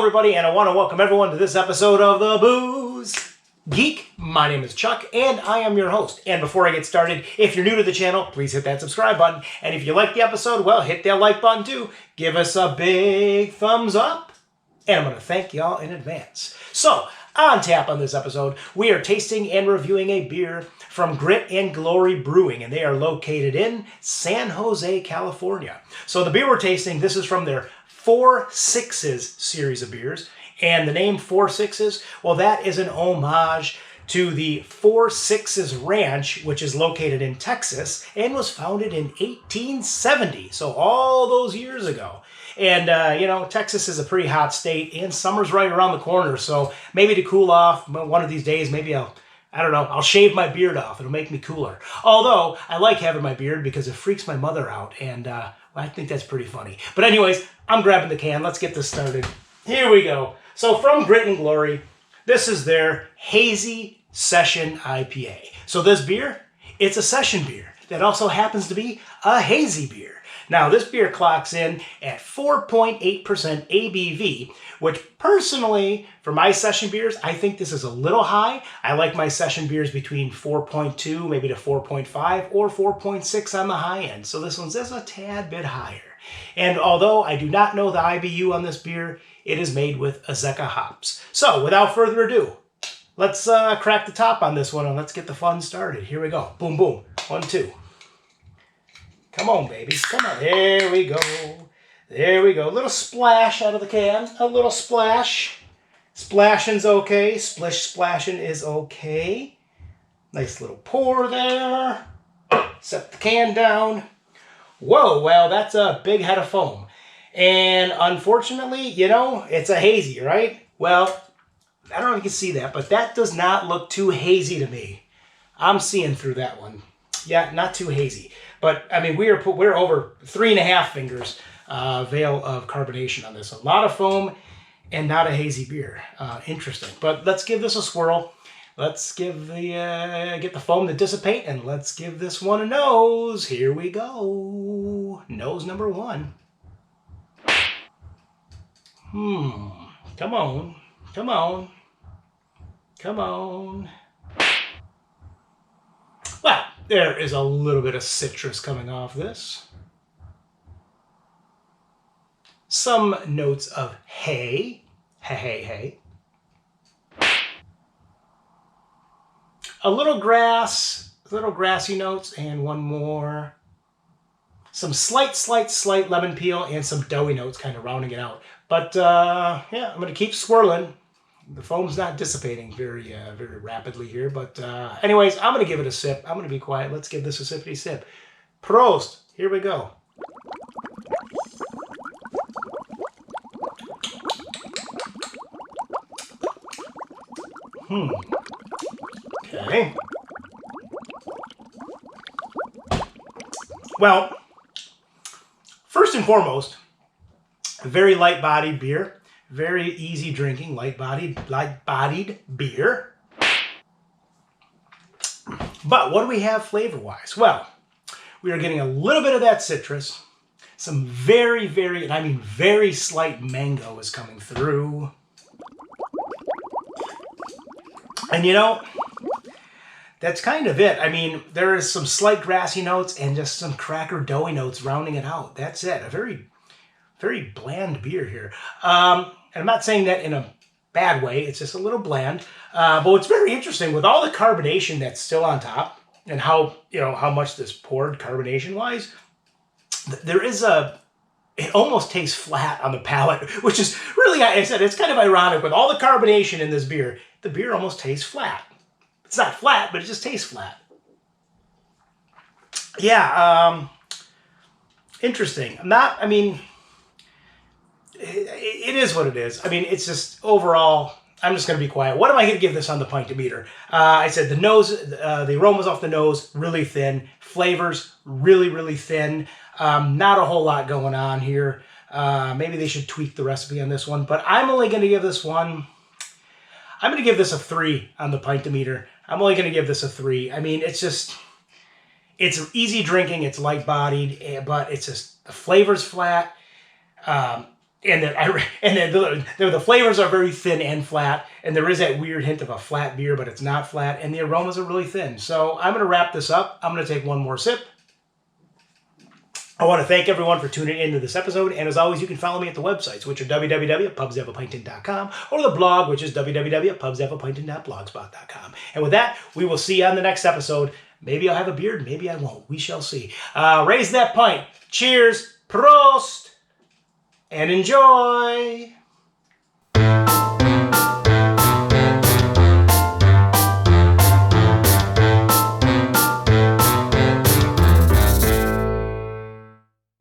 everybody, and I want to welcome everyone to this episode of the Booze Geek. My name is Chuck, and I am your host. And before I get started, if you're new to the channel, please hit that subscribe button. And if you like the episode, well, hit that like button too. Give us a big thumbs up. And I'm going to thank y'all in advance. So, on tap on this episode, we are tasting and reviewing a beer from Grit and Glory Brewing, and they are located in San Jose, California. So the beer we're tasting, this is from their 4 Sixes series of beers. And the name 4 Sixes, well, that is an homage to the 4 Sixes Ranch, which is located in Texas and was founded in 1870. So all those years ago. And, Texas is a pretty hot state, and summer's right around the corner. So maybe to cool off, one of these days, maybe I'll shave my beard off. It'll make me cooler. Although, I like having my beard because it freaks my mother out. And I think that's pretty funny. But anyways, I'm grabbing the can. Let's get this started. Here we go. So from Grit and Glory, this is their Hazy Session IPA. So this beer, it's a session beer that also happens to be a hazy beer. Now, this beer clocks in at 4.8% ABV, which personally, for my session beers, I think this is a little high. I like my session beers between 4.2, maybe to 4.5, or 4.6 on the high end. So this one's just a tad bit higher. And although I do not know the IBU on this beer, it is made with Azeka hops. So, without further ado, let's crack the top on this one and let's get the fun started. Here we go. Boom, boom. 1, 2. Come on, baby. Come on. There we go. There we go. A little splash out of the can. A little splash. Splashing's okay. Splashing is okay. Nice little pour there. Set the can down. Whoa, well, that's a big head of foam. And unfortunately, it's a hazy, right? Well, I don't know if you can see that, but that does not look too hazy to me. I'm seeing through that one. Yeah, not too hazy. But, I mean, we're over 3.5 fingers veil of carbonation on this. A lot of foam and not a hazy beer. Interesting. But let's give this a swirl. Let's give get the foam to dissipate, and let's give this one a nose. Here we go. Nose number 1. Come on. Come on. Come on. Well, there is a little bit of citrus coming off this. Some notes of hay. Hey. A little grass, little grassy notes, and one more. Some slight lemon peel and some doughy notes kind of rounding it out. But, yeah, I'm going to keep swirling. The foam's not dissipating very rapidly here. But, anyways, I'm going to give it a sip. I'm going to be quiet. Let's give this a sippity sip. PROST. Here we go. Okay. Well, first and foremost, a very light-bodied beer. Very easy drinking, light-bodied beer. But what do we have flavor-wise? Well, we are getting a little bit of that citrus. Some very, and I mean very slight mango is coming through. And that's kind of it. I mean, there is some slight grassy notes and just some cracker doughy notes rounding it out. That's it. A very bland beer here. And I'm not saying that in a bad way. It's just a little bland. But what's very interesting, with all the carbonation that's still on top and how much this poured carbonation-wise, there is it almost tastes flat on the palate, which is really, I said, it's kind of ironic. With all the carbonation in this beer, the beer almost tastes flat. It's not flat, but it just tastes flat. Yeah, interesting. It is what it is. I mean, it's just overall, I'm just going to be quiet. What am I going to give this on the pint-o-meter? I said the nose, the aromas off the nose, really thin. Flavors, really thin. Not a whole lot going on here. Maybe they should tweak the recipe on this one. But I'm only going to give this one, I'm going to give this a 3 on the pint-o-meter. I'm only going to give this a 3. I mean, it's easy drinking. It's light-bodied, but it's just, the flavor's flat. And the flavors are very thin and flat, and there is that weird hint of a flat beer, but it's not flat, and the aromas are really thin. So I'm going to wrap this up. I'm going to take one more sip. I want to thank everyone for tuning into this episode, and as always, you can follow me at the websites, which are www.pubshavapinted.com, or the blog, which is www.pubshavapinted.blogspot.com. And with that, we will see you on the next episode. Maybe I'll have a beard, maybe I won't. We shall see. Raise that pint. Cheers, PROST, and enjoy.